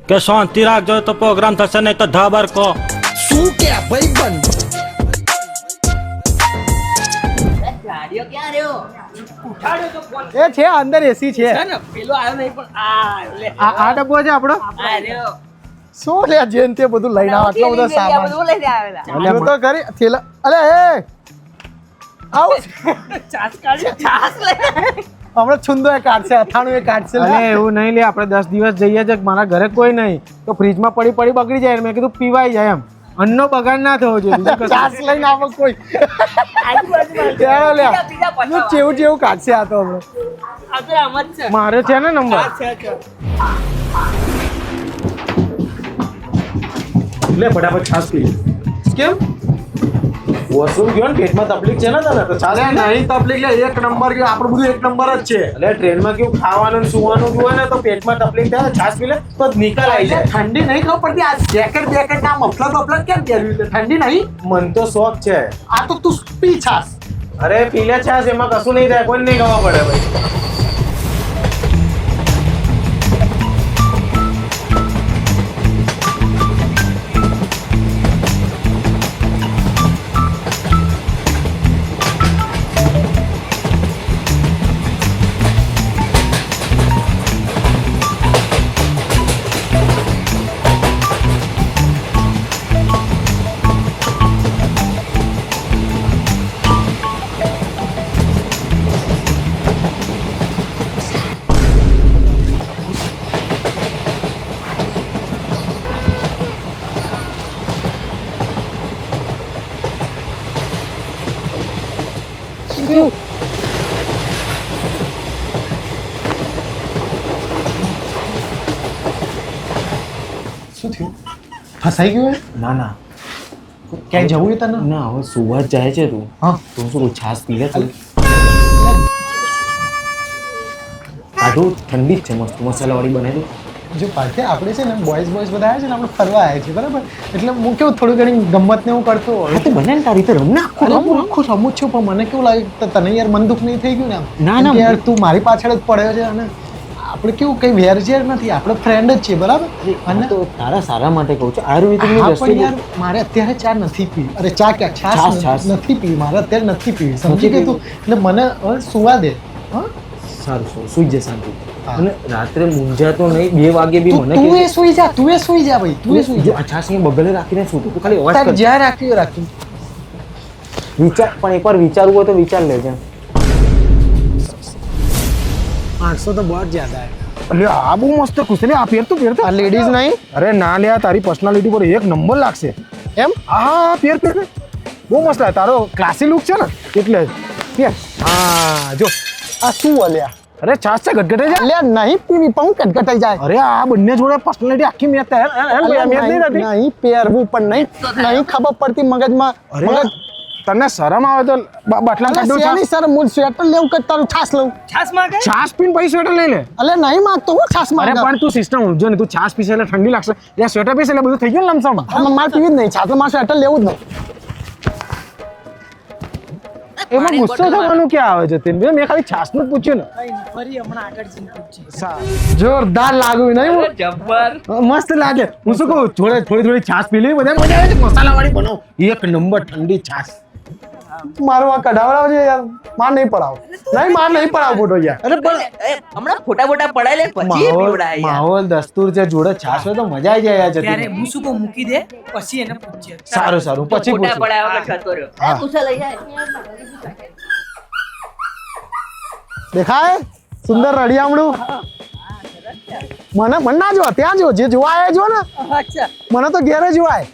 કે શાંતિ રાખજો તો પ્રોગ્રામ થશે નહીં તો ધાબર કો શું કે ભાઈ બંધ ગાડીઓ ક્યાં રહ્યો? ઉઠાડ્યો તો ફોન એ છે અંદર એસી છે છે ને, પેલો આવ્યો નહીં પણ લે આ ડબ્બો છે આપણો આ રહ્યો. શું લે જેન તે બધું લઈને આવ આટલો બધો આ સામાન બધું લઈને આવેલા. જો તો કરી થેલા અલે એ આવ છાસ કાઢ્યો, છાસ લઈને હમણાં છુંદો એ કાઢશે અથાણું એ કાઢશે અરે એવું નહીં લે આપણે 10 દિવસ જઈએ છે મારા ઘરે કોઈ નહીં તો ફ્રીજમાં પડી બગડી જાય મેં કીધું પીવાઈ જાય એમ અન્નનો બગાડ ના થવો જોઈએ બીજું કશું. ચાસ લઈને આવો કોઈ આજુબાજુમાં ચાલો લે બીજા નું ચેવું ચેવું કાઢશે આ તો હમણાં આપણે આમ જ છે. મારે છે ને નંબર છે. લે ફટાફટ છાસ પી કેમ વોશરૂમ ગયો ને પેટમાં તકલીફ છે ને તને તો છાસ અરે નહીં તકલીફ લે એક નંબર કે આપણું બધું એક નંબર જ છે એટલે ટ્રેનમાં કેવું ખાવાનું ને સુવાનું જોવે ને તો પેટમાં તકલીફ થાય છાસ પી લે તો નિકાલ આવી જાય ઠંડી નહીં ખબર પડતી આ જેકેટ બેકેટ ના મફલર બફલર કેમ પહેર્યું છે ઠંડી નહીં મન તો શોખ છે આ તો તું પી છાસ અરે પી લે છાસ એમાં કશું નહીં થાય કોઈ નહીં ખબર પડે ભાઈ શું થયું ફસાઈ ગયું હે? ના ના ક્યાંય જવું છે તને ના હવે સુવા જ જાય છે તું હા તું શું છાસ પી લે તું આટલું ઠંડી જ છે મસ્ત મસાલાવાળી બનાવી જો પાછે આપણે છે ને બોયઝ બધા આવ્યા છે ને આપણે ફરવા આવ્યા છીએ બરાબર એટલે હું કેવું થોડું ઘણી ગમત ને એવું કરતો હા તો બને ને તારી રીતે રમ ના અરે હું આખું રમું જ છું પણ મને કેવું લાગે કે તને યાર મન દુઃખ નહીં થઈ ગયું ને આમ ના, કેમ ના. કે યાર તું મારી પાછળ જ પડ્યો છે અને આપણે કેવું કઈ વેરઝેર નથી આપણે ફ્રેન્ડ જ છીએ બરાબર અને તો તારા સારા માટે કહું છું આયુર્વેદિકની હા, વસ્તુ પણ યાર મારે અત્યારે ચા નથી પીવી અરે ચા ક્યાં છાશ, છાશ છાશ. નથી પીવી મારે અત્યારે નથી પીવી સમજી નથી ગઈ તું એટલે મને હવે સુવા દે હા સારું સુઈ જાય શાંતિ હા. અને રાત્રે મૂંઝાતો નહીં 2 વાગે બી મને તું એ સુઈ જા તું એ સુઈ જા ભાઈ તું એ સુઈ જો જા આ છાસ અહીંયા બગલે રાખીને સૂતું તું ખાલી અવાજ તારે કર જ્યાં રાખ્યું એ રાખ્યું વિચાર પણ એકવાર વિચારવું હોય તો વિચાર લેજે 800 तो बहुत ज्यादा है એટલે આ બહુ મસ્ત ખુશ આ પહેરતું આ લેડીઝ નહીં અરે ના લે આ તારી પર્સનાલિટી પર એક નંબર લાગશે એમ હા પહેર બહુ મસ્ત લાગે તારો ક્લાસી લુક છે ને એટલે પહેર હા જો આ શું અલ્યા અરે છાસ છે ગટગટે છે અલ્યા નહીં પીવી પણ કટકટાઈ જાય અરે આ બંને જોડે પર્સનાલિટી આખી મેચ અલ્યા, મેચ નહીં થતી નહીં પહેરવું પણ નહીં ખબર પડતી મગજમાં અરે મગજ તને શરમ આવે તો બાટલા કાઢો શેની સર હું સ્વેટર લેવું કે તારું છાસ લઉં છાસ માંગે? છાસ પીને પછી સ્વેટર લઈ લે અલ્યા નહીં માંગતો હું છાસ અરે માંગ પણ તું સિસ્ટમ સમજો ને તું છાસ પીશે એટલે ઠંડી લાગશે ત્યાં સ્વેટર પીશે એટલે બધું થઈ ગયું ને લમસમ મારે પીવી જ નહીં છાસ મારે સ્વેટર લેવું જ નહીં એમાં ગુસ્સો થવાનું ક્યાં આવે છે તેન મેં ખાલી છાસનું જ પૂછ્યું ને ફરી હમણાં આગળ જઈને પૂછીએ. જોરદાર લાગ્યું નહીં હું? જબ્બર. મસ્ત લાગે હું શું કહું થોડી છાસ પી લઈ બધા મજા આવે છે મસાલાવાળી બનાવો એક નંબર ઠંડી છાસ મારું આ કઢાવડાવ છે યાર માર નહીં પડાવો નહીં પડાવો ફોટો યાર અરે પણ હમણાં ફોટા બોટા પડાય લે પછી પીવડાય યાર. માહોલ દસ્તુર છે જોડે છાસ હોય તો મજા આવી જાય યાર ત્યારે જતી હું શું કહું મૂકી દે પછી એને પૂછીએ સારું પછી ફોટા પૂછું પડાય વગર જતો રહ્યો. હા. પૂછા લઈ જાય. દેખાય સુંદર રળિયામણું મને ના જો ત્યાં જો જે જોવાય જો ને અચ્છા. મને તો ઘેરે જોવાય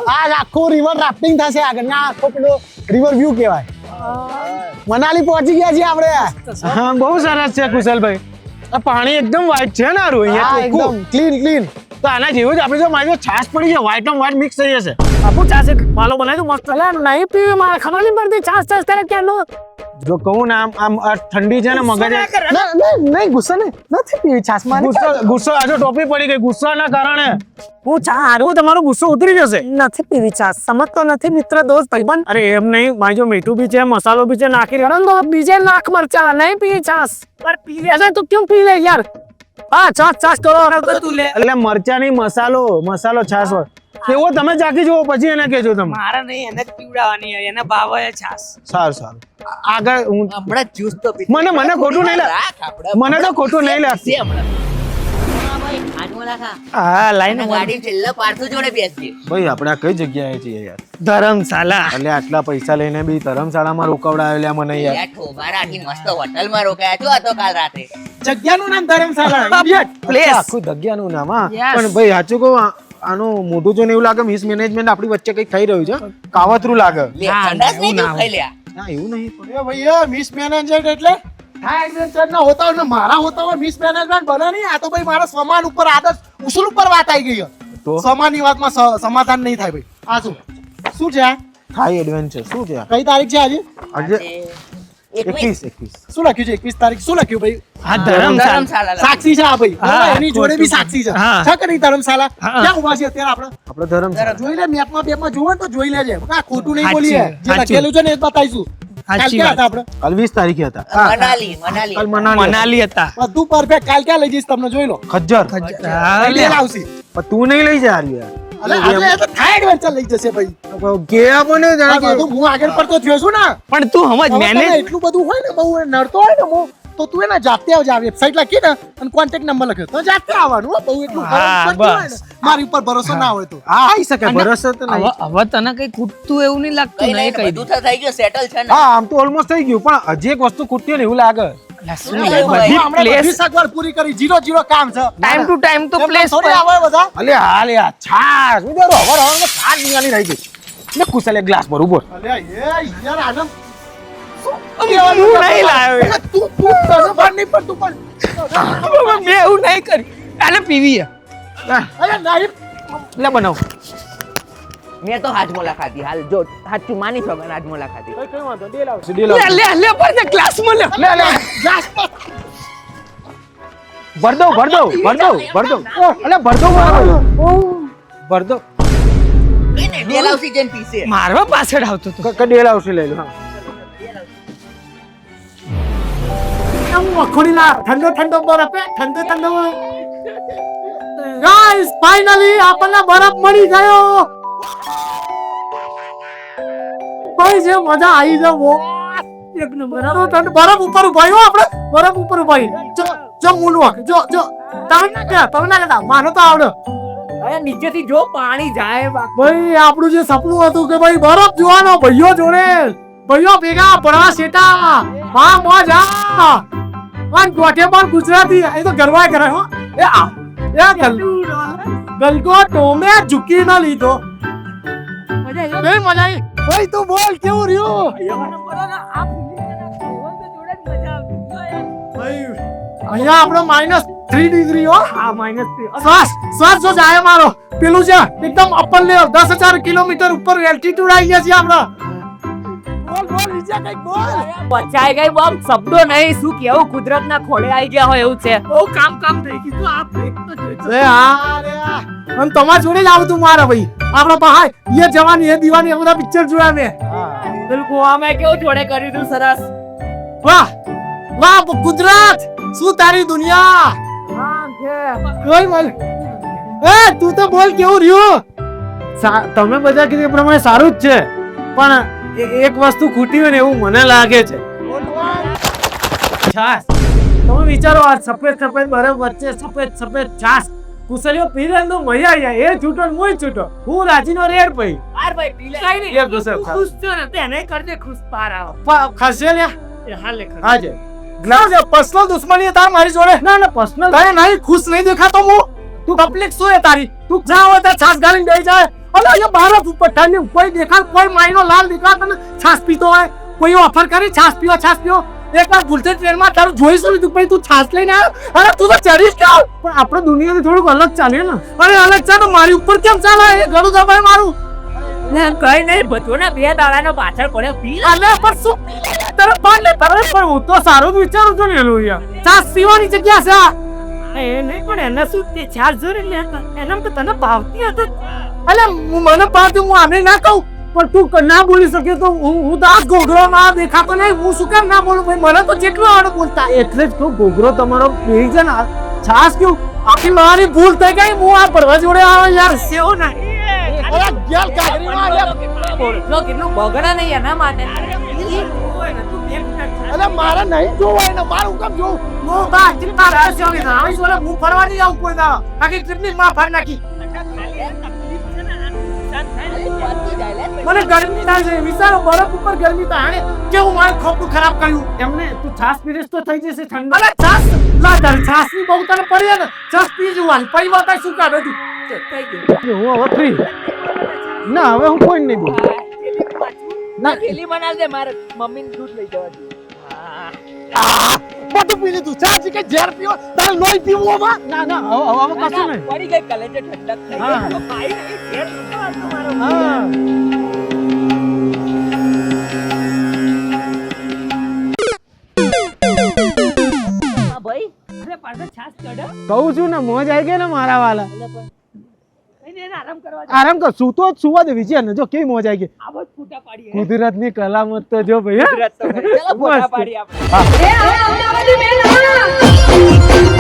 આ આખું રિવર રાફ્ટિંગ થશે આગળ ના આખો પેલો રિવર વ્યૂ કહેવાય મનાલી પહોંચી ગયા છીએ આપણે હા બહુ સરસ છે કુશલભાઈ આ પાણી એકદમ વ્હાઈટ છે ને આરું હા અહીંયા એકદમ ક્લીન તો આના જેવું જ આપણે જો મારી જો છાસ પડી જાય વ્હાઈટ વ્હાઈટ મિક્સ થઈ જશે આપું ચાસ એક માલો બનાવી દઉં મસ્ત નહીં પીવી મારે ખબર નહીં પડતી છાસ છાસ કરે ક્યાંનું જો કહું ને આમ આ ઠંડી છે ને મગજ નહીં ગુસ્સો નહીં નથી પીવી છાસ મારી ગુસ્સો આજે ટોપી પડી ગઈ ગુસ્સાના કારણે હું ચા હારું તમારો ગુસ્સો ઉતરી જશે નથી પીવી છાસ સમજતો નથી મિત્ર દોસ્ત ભાઈબંધ અરે એમ નહીં મારી જો મીઠું બી છે મસાલો બી છે નાખી રહ્યો તો બીજે નાખ મરચા નહીં પીવી છાસ પર પી લેશે તો ક્यों પી લે યાર હા છાસ કરો એટલે મરચાની મસાલો છાસ હોય એવો તમે ચાખી જુઓ પછી એને કહેજો તમે. મારે નહીં એને જ પીવડાવવાની હોય એને ભાવે છાસ. સારું આગળ હું હમણાં જ્યુસ તો પીધું. મને ખોટું નહીં રાખ આપણે. મને તો ખોટું નહીં લાગતું. છે હમણાં. હા ભાઈ, હાથમાં રાખા. હા લાઈને ગાડી છેલ્લે પાર્થુ જોડે બેસીએ. ભાઈ આપણે આ કઈ જગ્યાએ છીએ યાર? ધરમશાલા એટલે આટલા પૈસા લઈને બી ધર્મશાળામાં રોકવડાવેલા મને યાર. યાર ઠોભા રાખી મસ્ત હોટલમાં રોકાયા છો આ તો કાલ રાતે. જગ્યાનું નામ ધર્મશાળા Place. આખું જગ્યાનું નામ હા. Yes. પણ ભાઈ સાચું કહું આનું મોઢું જો એવું લાગે મિસમેનેજમેન્ટ આપણી વચ્ચે કઈક થઈ રહ્યું છે. કાવતરું લાગે. લે ઠંડાસ નહીં જો ખાઈ લ્યા. ના એવું નહીં પણ. એ ભૈયા મિસમેનેજમેન્ટ એટલે હા એડવેન્ચર ના હોતા હોય ને મારા હોતા હોય મિસમેનેજમેન્ટ બને નહીં. આ તો ભાઈ મારા સમાન ઉપર આદત ઉસુલ ઉપર વાત આવી ગઈ તો? સમાનની વાતમાં સમાધાન નહીં થાય ભાઈ. આ શું છે આ? હાઈ એડવેન્ચર શું છે આ? કઈ તારીખ છે આજે? આજે 21 શું લખ્યું છે 21 તારીખ? શું લખ્યું ભાઈ? હા ધરમશાલા ધર્મશાળા લાગે. સાક્ષી છે આ ભાઈ. હા, એની જોડે બી સાક્ષી છે. હા. છે કે નહીં ધર્મશાલા? હા. ક્યાં ઉભા છે અત્યારે આપણે? આપણે ધર્મશાળા. જોઈ લે મેપમાં બેપમાં જોવો ને તો જોઈ લેજે. આ ખોટું નહીં સાચી, બોલીએ. જે સાચી. લખેલું છે ને એ જ બતાવીશું. કાલ સાચી ક્યાં વાત. હતા આપણે? કાલ 20 તારીખે હતા. મનાલી મનાલી. કાલ મનાલી મનાલી હતા બધું પરફેક્ટ. કાલ ક્યાં લઈ જઈશ તમને જોઈ લો. ખજ્જર. હા, બે લાવશી. પણ તું નહીં લઈ જા યાર. અલે આપણે એ તો થાય એડવેન્ચર લઈ જશે ભાઈ. કે આપોને આ જાણે કે બધું હું આગળ પડતો થયો છું ને. પણ તું સમજ હવે તને મેનેજ એટલું બધું હોય ને બહુ નડતો હોય ને હું તો તું એના જાતે આવજે. આ વેબસાઇટ લખી ને અને કોન્ટેક્ટ નંબર લખ્યો તો જાતે આવવાનું હો. બહુ એટલું હા, પડતું હોય ને, બસ. મારી ઉપર ભરોસો ના હોય તો હા આવી શકે ભરોસો તો નહીં. હવે તને કઈ ખૂટતું એવું નહીં લાગતું કઈ ને એ નહીં કહી બધું તો થઈ ગયું સેટલ છે ને. હા આમ તો ઓલમોસ્ટ થઈ ગયું પણ હજી એક વસ્તુ ખૂટતી હોય ને એવું લાગે. શું નહીં ભાઈ? હમણાં બધી સગવડ પૂરી કરી. 0-0 કામ છે. ટાઈમ ટુ ટાઈમ તો એમ પ્લેસ થોડી આવે બધા. અલે હાલ યાર છાસ હું જરો હવાર છાસ પીવાની રહી ગઈ. ને કુશલ એક ગ્લાસ ભરું બોલ. અલે એ યાર આનંદ હું નહીં લાવ્યો અલે તું તને ભાન નહીં પડતું પણ મેં એવું નહીં કર્યું આને પીવી છે. અરે નહીં. લે બનાવ મેં તો હાજમોલા ખાધી હાલ જો સાચું માની છો કે હાજમોલા ખાધી. લે લે લે પર ગ્લાસ માં લે લે ભર દો અલે ભર દો કઈ નહીં ડેલ આવશે જેન પીસે. મારવા પાછળ આવતો તો કડેલ આવશે લઈ લો હા. આમ મખોડી ના ઠંડો બરફ હે ઠંડો ગાઈસ ફાઇનલી આપણને બરફ મળી ગયો. ભાઈ જે મજા આવી છે વો એક નંબર. બરફ ઉપર ઉભાઈ હો આપણે બરફ ઉપર ઉભાઈ. જો મૂલવા જો તમે ના કહેતા માનો તો આવડે. અરે નીચેથી જો પાણી જાય ભાઈ આપણું જે સપનું હતું કે ભાઈ બરફ જોવાનો ભાઈઓ જોડે ભાઈઓ ભેગા ભણવા સેટા હા મજા અને ગોઠે પણ ગુજરાતી એ તો ગરવાય કરે હો. ગલકો ટોમે ઝુકી ના લીધો. મજા આવી ભાઈ તું બોલ કેવું રહ્યું અહીંયા આપણો -3 ડિગ્રી હો. હા -3 શ્વાસ જો જાય મારો પેલું છે એકદમ અપર લેવલ 10,000 કિલોમીટર ઉપર એલ્ટિટ્યુડ આવી ગયા છે આપણે. બોલ નીચે કઈ બોલ. બચાઈ ગઈ બમ શબ્દો નહીં શું કેવું કુદરતના ખોળે આવી ગયા હોય એવું છે. બહુ કામ થઈ ગયું આ બ્રેક તો જોઈતો. એ હા રે અને તમારા જોડે જ આવતું મારા ભાઈ આપણો ભાઈ ये जवानी ये दीवानी બધા પિક્ચર જોયા મેં. બિલકુલ અમે કેવું જોડે કર્યું તું સરસ. વાહ કુદરત શું તારી દુનિયા. કોઈ બોલ એ તું તો બોલ કેવું રહ્યું. તમે બધા કીધું એ પ્રમાણે સારું જ છે પણ એક વસ્તુ ખૂટી હોય ને એવું મને લાગે છે. છાસ તમે વિચારો આ સફેદ બરફ વચ્ચે સફેદ છાસ કુશલીઓ પી લે તો મજા આવી જાય. એ છૂટો ને હું છૂટો હું રાજીનો રેડ ભાઈ આર ભાઈ પી લે. કઈ નહીં એક દોસે ખુશ છો ને તેને કરજે ખુશ પાર આવો. ખસે લ્યા એ હાલે ખુશ. હાજે ગ્લાસ પર્સનલ દુશ્મની તાર મારી જોડે ના પર્સનલ તારે નહીં ખુશ નહીં દેખાતો હું તું પબ્લિક શું હે તારી તું જા હોય ત્યાં છાસ ગાલીને બેસી જાય. અલે અહીંયા બરફ ઉપર ઠંડી કોઈ દેખાય કોઈ માઈનો લાલ દેખાતો ને છાસ પીતો હોય કોઈ ઓફર કરી છાસ પીવો એકવાર ભૂલતે ટ્રેનમાં તારું જોઈશું લીધું પછી તું છાસ લઈને આવ્યો અરે તું તો ચડીશ ક્યાં પણ આપણે દુનિયાથી થોડુંક અલગ ચાલીએ ને. અરે અલગ છે તો મારી ઉપર કેમ ચાલે એ ગળું દબાય મારું ને કઈ નહીં બધું ને 2 દાડાનો પાછળ પડ્યો પી લે. અલે પર શું તારે પાડ લે તારે પણ હું તો સારું જ વિચારું છું ને એનું યાર. છાસ પીવાની જગ્યા છે આ. એ નહીં પણ એને શું તે ચાર જોડે લે એના તો તને ભાવતી હતી. અલે મને પાડતું હું આને ના કહું પણ તું ના બોલી શકે તો હું દાસ ઘોઘરો ના દેખાતો નહીં હું શું કેમ ના બોલું ભાઈ મને તો જેટલું આવડે બોલતા એટલે જ કહું ઘોઘરો તમારો બેહી જાય ને છાસ પીવું આખી મારી ભૂલ થઈ ગઈ હું આ ભરવા જોડે આવે યાર સેવ નહીં અરે ગેલ કાકરીમાં લે. જો કેટલું બગડા નહીં એના માટે અરે મારે નહીં જોવાય ને મારું કામ જોવું. હું બા ચિંતા રહેશે હવે આવી જોડે હું ફરવા નહીં આવું કોઈ દા આખી ટ્રીપની માં ફાડી નાખી મને ગરમી થાય છે વિચારો બરફ ઉપર ગરમી થાય આને કેવું મારું ખોપું ખરાબ કર્યું એમને તું છાસ પીરેસ તો થઈ જશે ઠંડો અરે છાસ લા તારી છાસની બહુ તને પડી ને છાસ પી જવાનું પછી વાત શું કાઢે તું હું હવે ફ્રી ના હવે હું કોઈ નહીં બોલું ના થેલી બનાવ દે મારે મમ્મી ને દૂધ લઈ જવા દે બધું પી લીધું સાચી કે ઝેર પીવો તારે લોહી પીવું આમાં. ના ના હવે કશું નહીં પડી ગઈ કલેજે ઠંડક થઈ હા. ગઈ ભાઈ નહીં ઘેર નતો આવતો મારો હા હા ભાઈ અરે પાછો છાસ ચડ્યો કહું છું ને મોજ આવી ગઈ ને મારા વાલા એને આરામ કરવા દે આરામ કર સૂતો જ સુવા દે વિચાર ને જો કેવી મોજ આવી ગઈ આવો જ ફૂટા પાડી કુદરત ની કલામત તો જો ભાઈ હે? ચાલો ફોટા મસ્ત. પાડી આપણે એ આવા આવા મેં